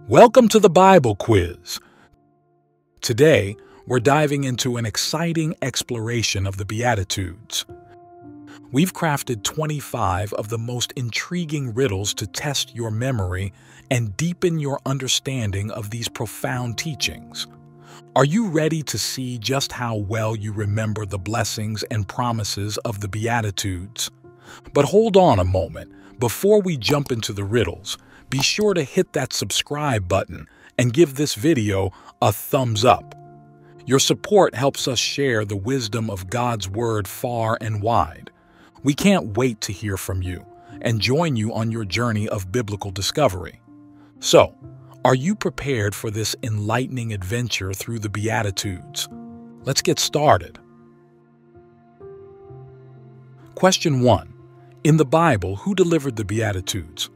Welcome to the Bible Quiz. Today, we're diving into an exciting exploration of the Beatitudes. We've crafted 25 of the most intriguing riddles to test your memory and deepen your understanding of these profound teachings. Are you ready to see just how well you remember the blessings and promises of the Beatitudes? But hold on a moment. Before we jump into the riddles, be sure to hit that subscribe button and give this video a thumbs up. Your support helps us share the wisdom of God's Word far and wide. We can't wait to hear from you and join you on your journey of biblical discovery. So, are you prepared for this enlightening adventure through the Beatitudes? Let's get started. Question 1. In the Bible, who delivered the Beatitudes?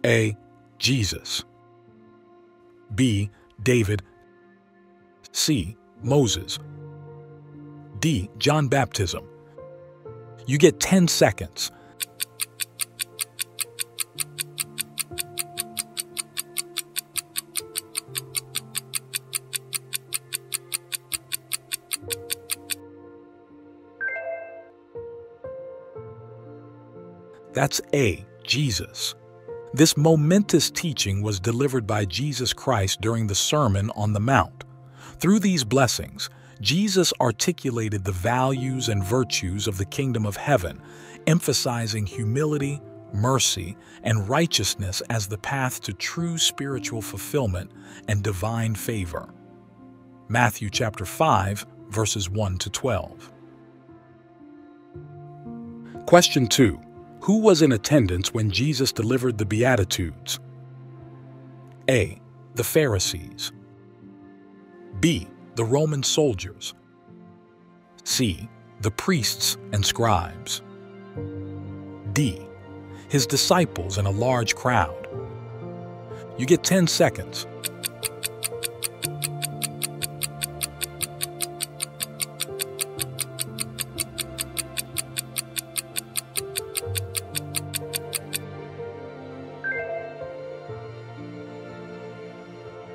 A. Jesus. B. David. C. Moses. D. John Baptism. You get 10 seconds. That's A. Jesus. This momentous teaching was delivered by Jesus Christ during the Sermon on the Mount. Through these blessings, Jesus articulated the values and virtues of the kingdom of heaven, emphasizing humility, mercy, and righteousness as the path to true spiritual fulfillment and divine favor. Matthew chapter 5, verses 1 to 12. Question 2. Who was in attendance when Jesus delivered the Beatitudes? A. The Pharisees. B. The Roman soldiers. C. The priests and scribes. D. His disciples and a large crowd. You get 10 seconds.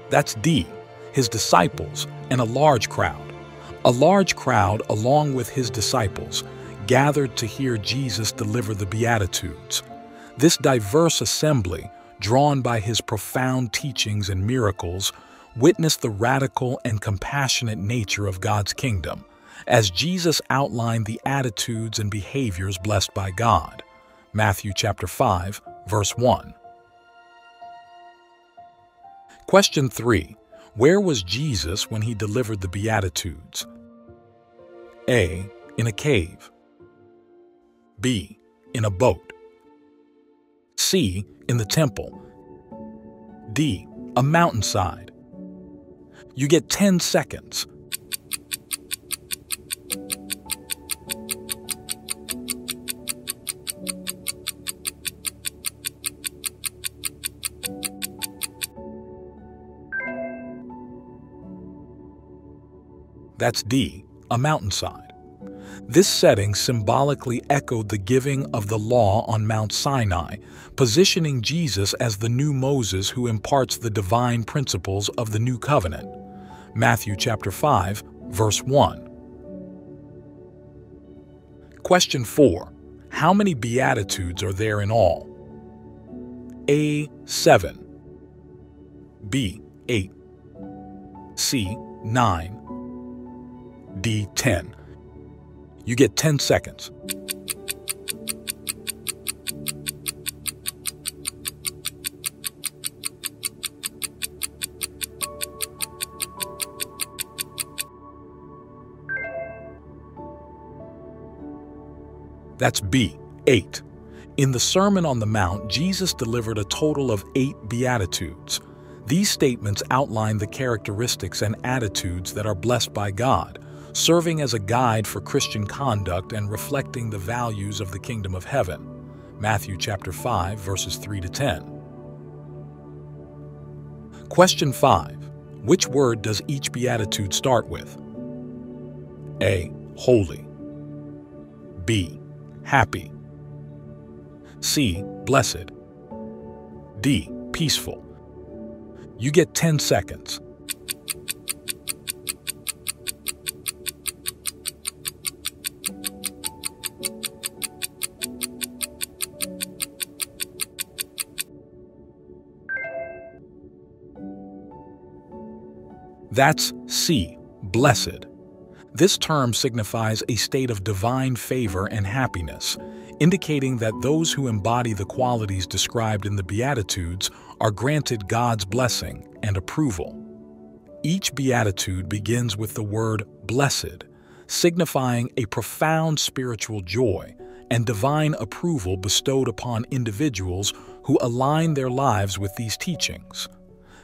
That's D, his disciples, and a large crowd. A large crowd, along with his disciples, gathered to hear Jesus deliver the Beatitudes. This diverse assembly, drawn by his profound teachings and miracles, witnessed the radical and compassionate nature of God's kingdom, as Jesus outlined the attitudes and behaviors blessed by God. Matthew chapter 5, verse 1. Question 3. Where was Jesus when he delivered the Beatitudes? A. In a cave. B. In a boat. C. In the temple. D. A mountainside. You get 10 seconds. That's D, a mountainside. This setting symbolically echoed the giving of the law on Mount Sinai, positioning Jesus as the new Moses who imparts the divine principles of the new covenant. Matthew chapter 5, verse 1. Question 4. How many Beatitudes are there in all? A. 7. B. 8. C. 9. D. 10. You get 10 seconds. That's B. 8. In the Sermon on the Mount, Jesus delivered a total of 8 Beatitudes. These statements outline the characteristics and attitudes that are blessed by God, serving as a guide for Christian conduct and reflecting the values of the kingdom of heaven. Matthew chapter 5, verses 3 to 10. Question 5. Which word does each beatitude start with? A. Holy. B. Happy. C. Blessed. D. Peaceful. You get 10 seconds. That's C, blessed. This term signifies a state of divine favor and happiness, indicating that those who embody the qualities described in the Beatitudes are granted God's blessing and approval. Each Beatitude begins with the word blessed, signifying a profound spiritual joy and divine approval bestowed upon individuals who align their lives with these teachings.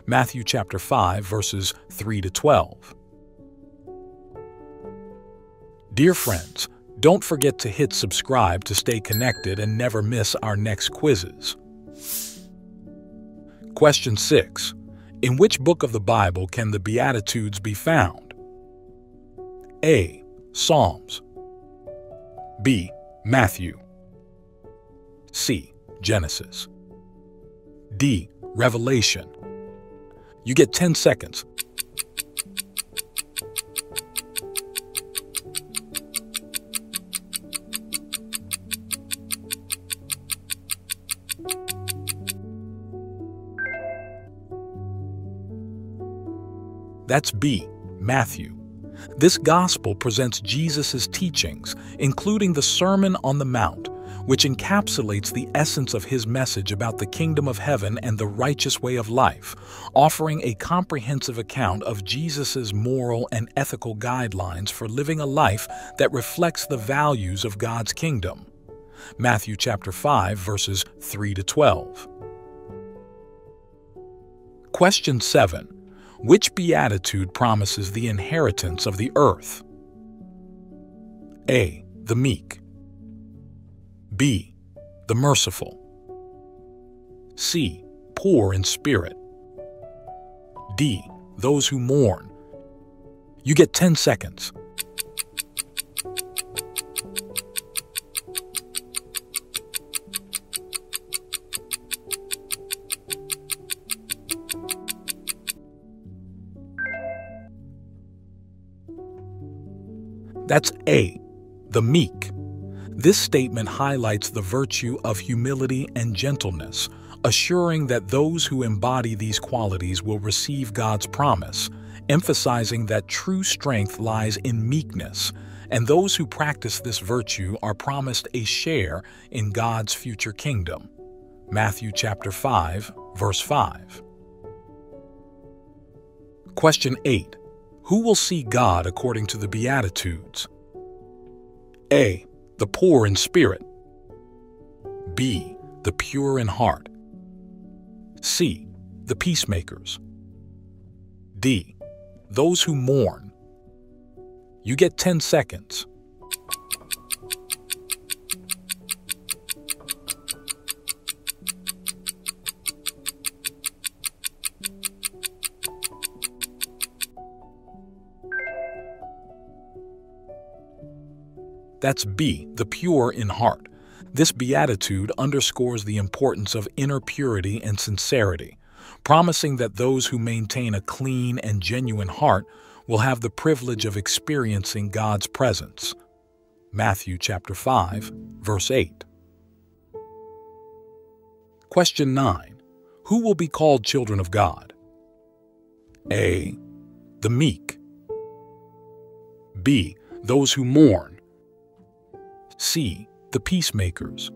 Matthew chapter 5, verses 3 to 12. Dear friends, don't forget to hit subscribe to stay connected and never miss our next quizzes. Question 6. In which book of the Bible can the Beatitudes be found? A. Psalms. B. Matthew. C. Genesis. D. Revelation. You get 10 seconds. That's B, Matthew. This gospel presents Jesus' teachings, including the Sermon on the Mount, which encapsulates the essence of his message about the kingdom of heaven and the righteous way of life, offering a comprehensive account of Jesus' moral and ethical guidelines for living a life that reflects the values of God's kingdom. Matthew chapter 5, verses 3 to 12. Question 7. Which beatitude promises the inheritance of the earth? A. The meek. B. The merciful. C. Poor in spirit. D. Those who mourn. You get 10 seconds. That's A, the meek. This statement highlights the virtue of humility and gentleness, assuring that those who embody these qualities will receive God's promise, emphasizing that true strength lies in meekness, and those who practice this virtue are promised a share in God's future kingdom. Matthew chapter 5, verse 5. Question 8. Who will see God according to the Beatitudes? A. The poor in spirit. B. The pure in heart. C. The peacemakers. D. Those who mourn. You get 10 seconds. That's B, the pure in heart. This beatitude underscores the importance of inner purity and sincerity, promising that those who maintain a clean and genuine heart will have the privilege of experiencing God's presence. Matthew chapter 5, verse 8. Question 9. Who will be called children of God? A. The meek. B. Those who mourn. C. The peacemakers.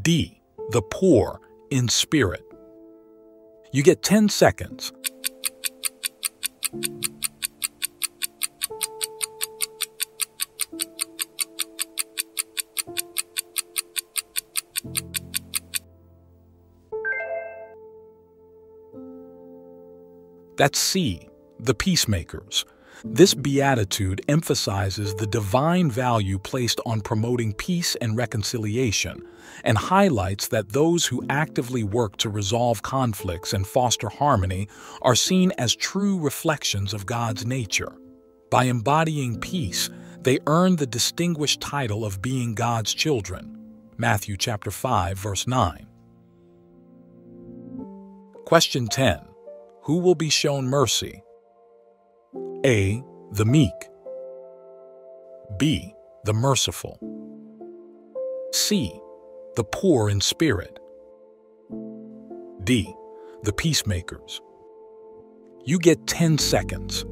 D. The poor in spirit. You get 10 seconds. That's C. The peacemakers. This beatitude emphasizes the divine value placed on promoting peace and reconciliation, and highlights that those who actively work to resolve conflicts and foster harmony are seen as true reflections of God's nature. By embodying peace, they earn the distinguished title of being God's children. Matthew chapter 5, verse 9. Question 10. Who will be shown mercy? A. The meek. B. The merciful. C. The poor in spirit. D. The peacemakers. You get 10 seconds.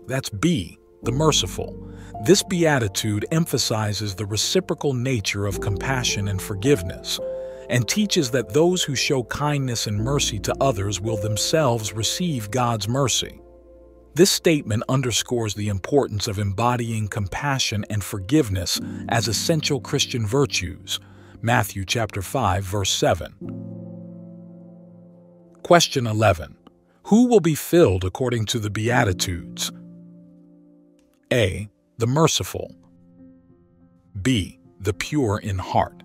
That's B, the merciful. This beatitude emphasizes the reciprocal nature of compassion and forgiveness, and teaches that those who show kindness and mercy to others will themselves receive God's mercy. This statement underscores the importance of embodying compassion and forgiveness as essential Christian virtues. Matthew chapter 5, verse 7. Question 11. Who will be filled according to the Beatitudes? A. The merciful. B. The pure in heart.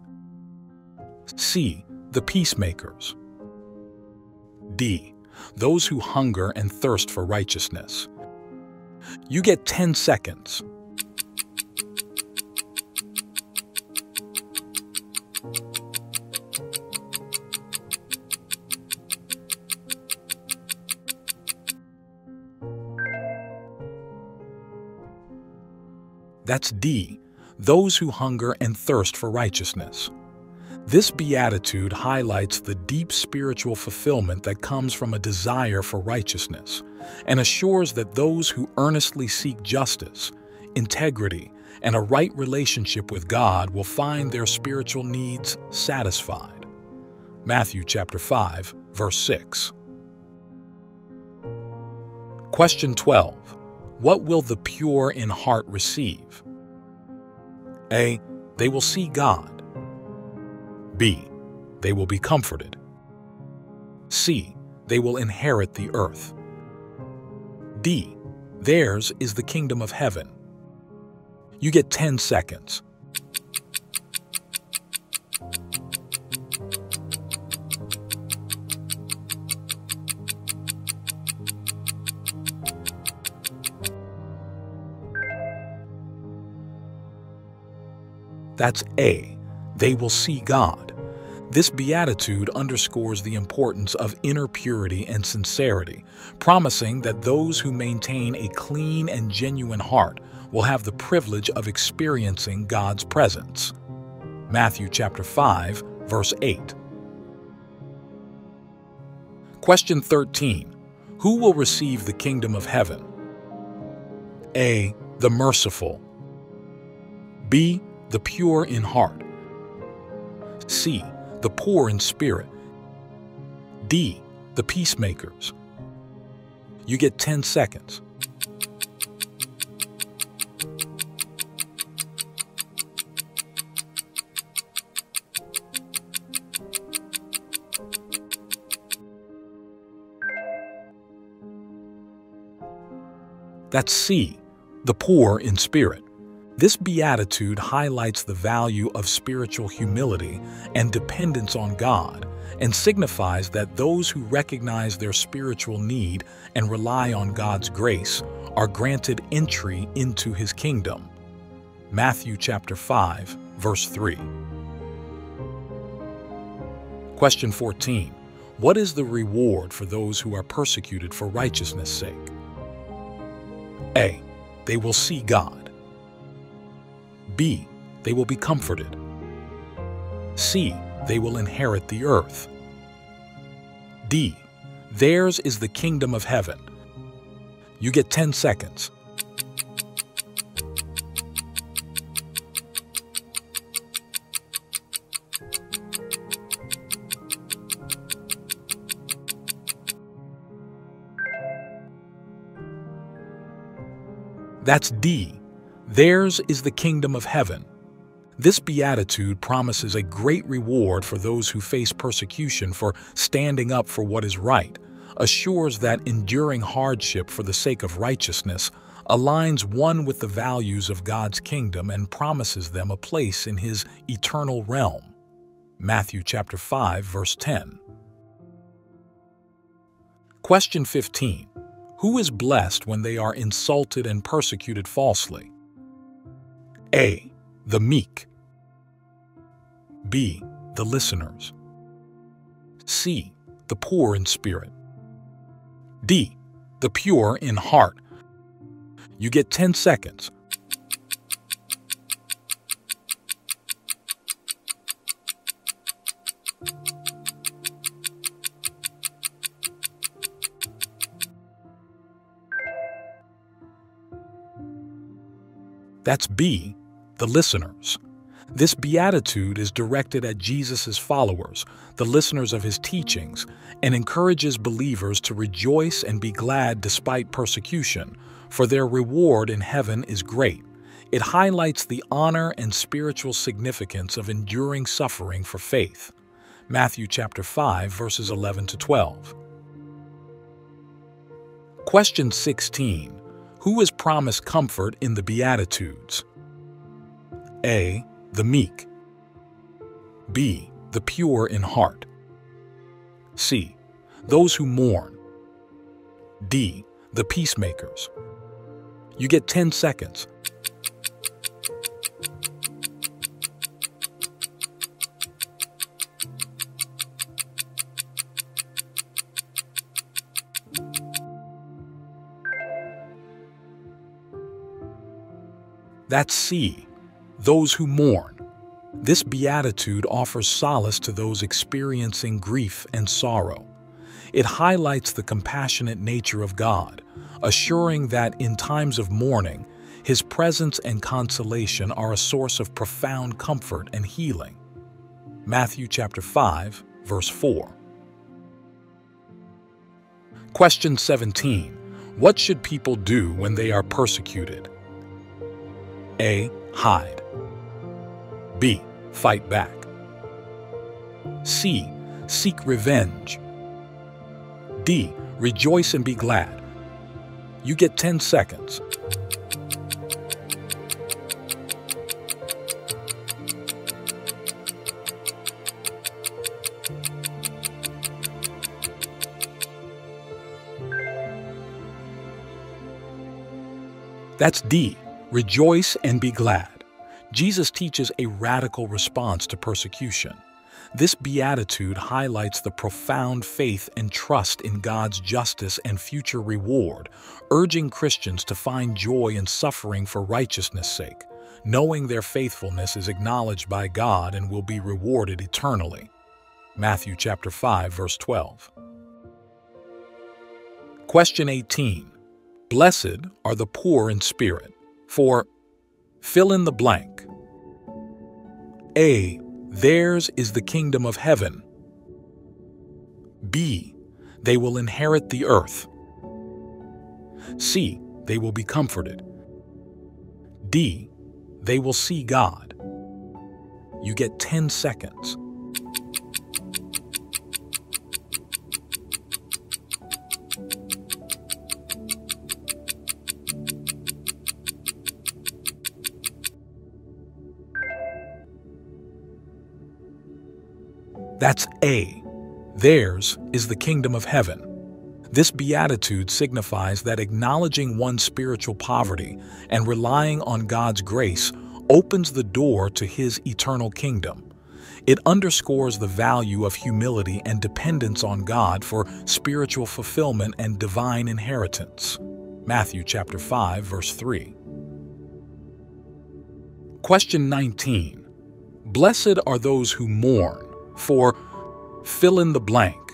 C. The peacemakers. D. Those who hunger and thirst for righteousness. You get 10 seconds. That's D, those who hunger and thirst for righteousness. This beatitude highlights the deep spiritual fulfillment that comes from a desire for righteousness, and assures that those who earnestly seek justice, integrity, and a right relationship with God will find their spiritual needs satisfied. Matthew chapter 5, verse 6. Question 12. What will the pure in heart receive? A. They will see God. B. They will be comforted. C. They will inherit the earth. D. Theirs is the kingdom of heaven. You get 10 seconds. That's A. They will see God. This beatitude underscores the importance of inner purity and sincerity, promising that those who maintain a clean and genuine heart will have the privilege of experiencing God's presence. Matthew chapter 5, verse 8. Question 13. Who will receive the kingdom of heaven? A. The merciful. B. The pure in heart. C. The poor in spirit. D. The peacemakers. You get 10 seconds. That's C. The poor in spirit. This beatitude highlights the value of spiritual humility and dependence on God, and signifies that those who recognize their spiritual need and rely on God's grace are granted entry into His kingdom. Matthew chapter 5, verse 3. Question 14. What is the reward for those who are persecuted for righteousness' sake? A. They will see God. B. They will be comforted. C. They will inherit the earth. D. Theirs is the kingdom of heaven. You get 10 seconds. That's D. Theirs is the kingdom of heaven. This beatitude promises a great reward for those who face persecution for standing up for what is right, assures that enduring hardship for the sake of righteousness aligns one with the values of God's kingdom, and promises them a place in His eternal realm. Matthew chapter 5, verse 10. Question 15. Who is blessed when they are insulted and persecuted falsely? A. The meek. B. The listeners. C. The poor in spirit. D. The pure in heart. You get 10 seconds. That's B, the listeners. This beatitude is directed at Jesus' followers, the listeners of his teachings, and encourages believers to rejoice and be glad despite persecution, for their reward in heaven is great. It highlights the honor and spiritual significance of enduring suffering for faith. Matthew chapter 5, verses 11 to 12. Question 16. Who is promised comfort in the Beatitudes? A. The meek. B. The pure in heart. C. Those who mourn. D. The peacemakers. You get 10 seconds. That's C, those who mourn. This beatitude offers solace to those experiencing grief and sorrow. It highlights the compassionate nature of God, assuring that in times of mourning, His presence and consolation are a source of profound comfort and healing. Matthew chapter 5, verse 4. Question 17. What should people do when they are persecuted? A. Hide. B. Fight back. C. Seek revenge. D. Rejoice and be glad. You get 10 seconds. That's D. Rejoice and be glad. Jesus teaches a radical response to persecution. This beatitude highlights the profound faith and trust in God's justice and future reward, urging Christians to find joy in suffering for righteousness' sake, knowing their faithfulness is acknowledged by God and will be rewarded eternally. Matthew chapter 5, verse 12. Question 18. Blessed are the poor in spirit. For fill in the blank. A. Theirs is the kingdom of heaven. B. They will inherit the earth. C. They will be comforted. D. They will see God. You get 10 seconds. That's A. Theirs is the kingdom of heaven. This beatitude signifies that acknowledging one's spiritual poverty and relying on God's grace opens the door to His eternal kingdom. It underscores the value of humility and dependence on God for spiritual fulfillment and divine inheritance. Matthew chapter 5, verse 3. Question 19. Blessed are those who mourn. For fill in the blank.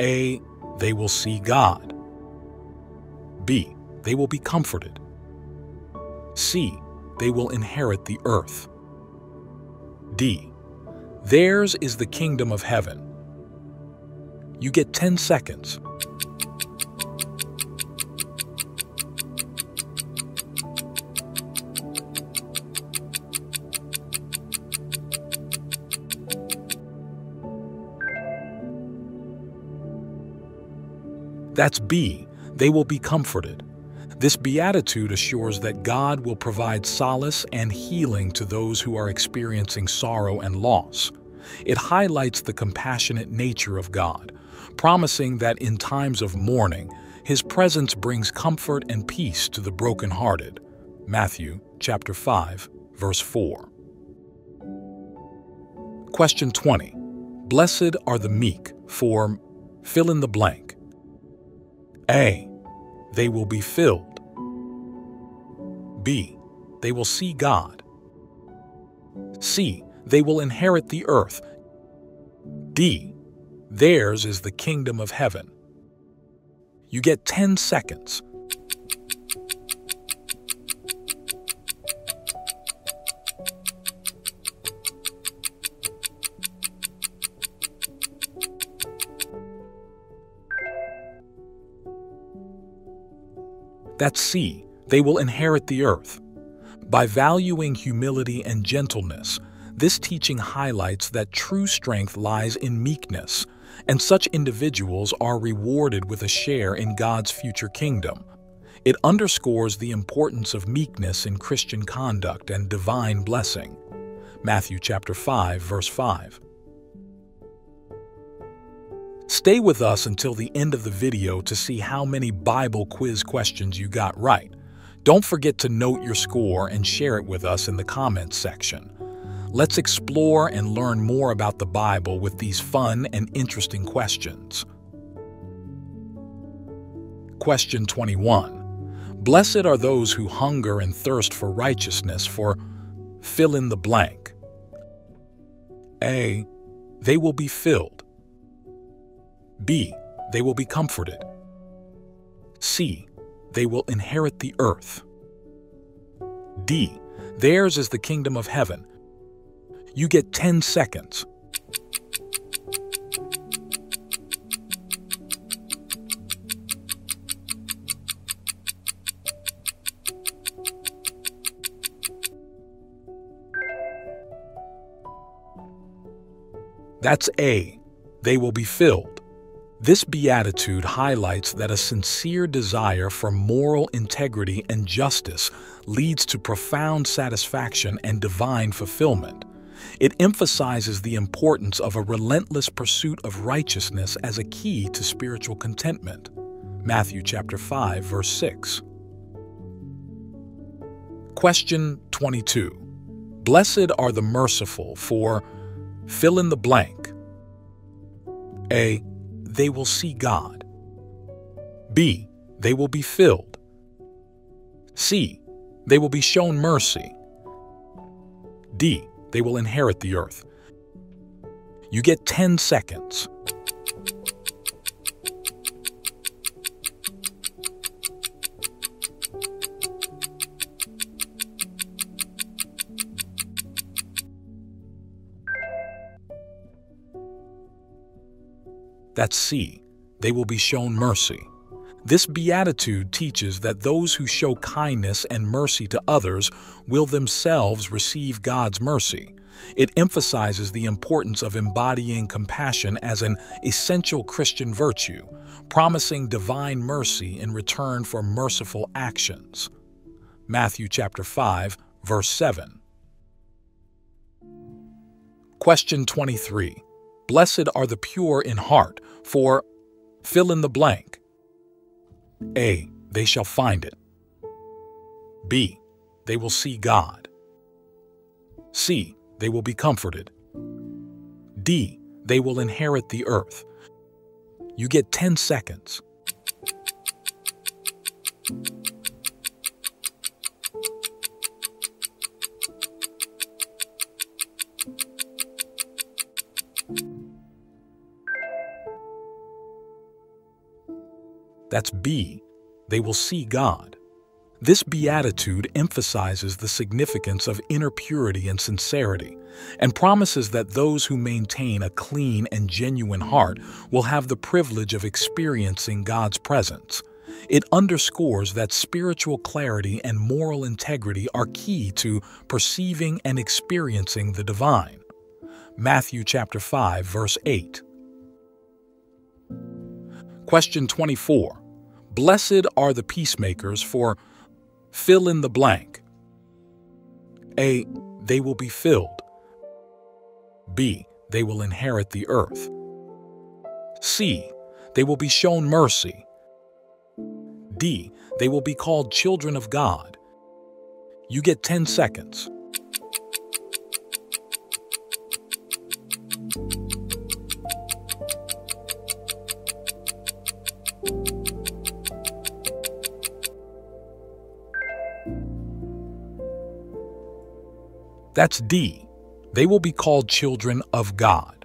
A. They will see God. B. They will be comforted. C. They will inherit the earth. D. Theirs is the kingdom of heaven. You get 10 seconds. That's B. They will be comforted. This beatitude assures that God will provide solace and healing to those who are experiencing sorrow and loss. It highlights the compassionate nature of God, promising that in times of mourning, his presence brings comfort and peace to the brokenhearted. Matthew chapter 5, verse 4. Question 20. Blessed are the meek, for fill in the blank. A. They will be filled. B. They will see God. C. They will inherit the earth. D. Theirs is the kingdom of heaven. You get 10 seconds. That's C. They will inherit the earth. By valuing humility and gentleness, this teaching highlights that true strength lies in meekness, and such individuals are rewarded with a share in God's future kingdom. It underscores the importance of meekness in Christian conduct and divine blessing. Matthew chapter 5, verse 5. Stay with us until the end of the video to see how many Bible quiz questions you got right. Don't forget to note your score and share it with us in the comments section. Let's explore and learn more about the Bible with these fun and interesting questions. Question 21. Blessed are those who hunger and thirst for righteousness, for fill in the blank. A. They will be filled. B. They will be comforted. C. They will inherit the earth. D. Theirs is the kingdom of heaven. You get 10 seconds. That's A. They will be filled. This beatitude highlights that a sincere desire for moral integrity and justice leads to profound satisfaction and divine fulfillment. It emphasizes the importance of a relentless pursuit of righteousness as a key to spiritual contentment. Matthew chapter 5, verse 6. Question 22. Blessed are the merciful, for fill in the blank. A. They will see God. B. They will be filled. C. They will be shown mercy. D. They will inherit the earth. You get 10 seconds. That's C. They will be shown mercy. This beatitude teaches that those who show kindness and mercy to others will themselves receive God's mercy. It emphasizes the importance of embodying compassion as an essential Christian virtue, promising divine mercy in return for merciful actions. Matthew chapter 5, verse 7. Question 23. Blessed are the pure in heart, for fill in the blank. A. They shall find it. B. They will see God. C. They will be comforted. D. They will inherit the earth. You get 10 seconds. That's B. They will see God. This beatitude emphasizes the significance of inner purity and sincerity, and promises that those who maintain a clean and genuine heart will have the privilege of experiencing God's presence. It underscores that spiritual clarity and moral integrity are key to perceiving and experiencing the divine. Matthew chapter 5, verse 8. Question 24. Blessed are the peacemakers, for fill in the blank. A. They will be filled. B. They will inherit the earth. C. They will be shown mercy. D. They will be called children of God. You get 10 seconds. That's D. They will be called children of God.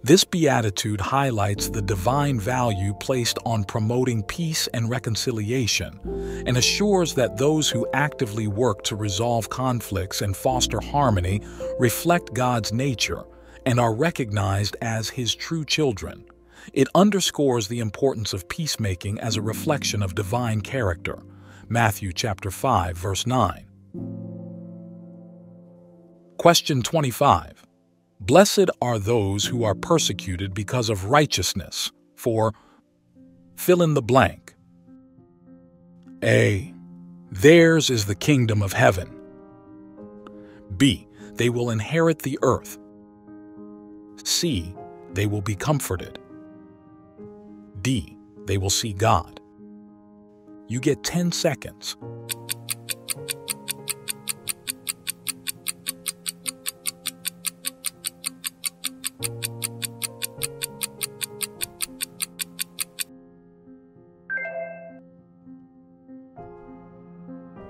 This beatitude highlights the divine value placed on promoting peace and reconciliation and assures that those who actively work to resolve conflicts and foster harmony reflect God's nature and are recognized as His true children. It underscores the importance of peacemaking as a reflection of divine character. Matthew chapter 5, verse 9. Question 25. Blessed are those who are persecuted because of righteousness, for fill in the blank. A. Theirs is the kingdom of heaven. B. They will inherit the earth. C. They will be comforted. D. They will see God. You get 10 seconds.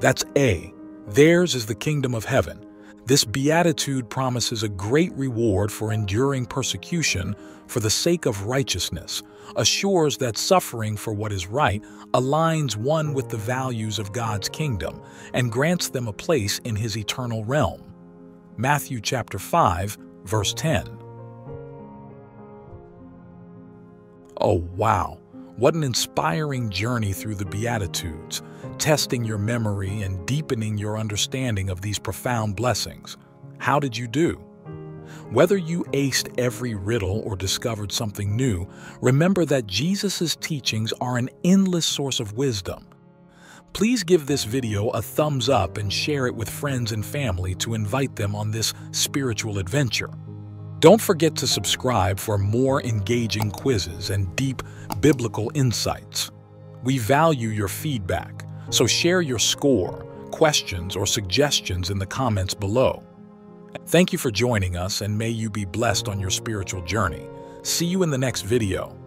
That's A. Theirs is the kingdom of heaven. This beatitude promises a great reward for enduring persecution for the sake of righteousness, assures that suffering for what is right aligns one with the values of God's kingdom, and grants them a place in His eternal realm. Matthew chapter 5, verse 10. Oh, wow! What an inspiring journey through the Beatitudes, testing your memory and deepening your understanding of these profound blessings. How did you do? Whether you aced every riddle or discovered something new, remember that Jesus' teachings are an endless source of wisdom. Please give this video a thumbs up and share it with friends and family to invite them on this spiritual adventure. Don't forget to subscribe for more engaging quizzes and deep biblical insights. We value your feedback, so share your score, questions, or suggestions in the comments below. Thank you for joining us, and may you be blessed on your spiritual journey. See you in the next video.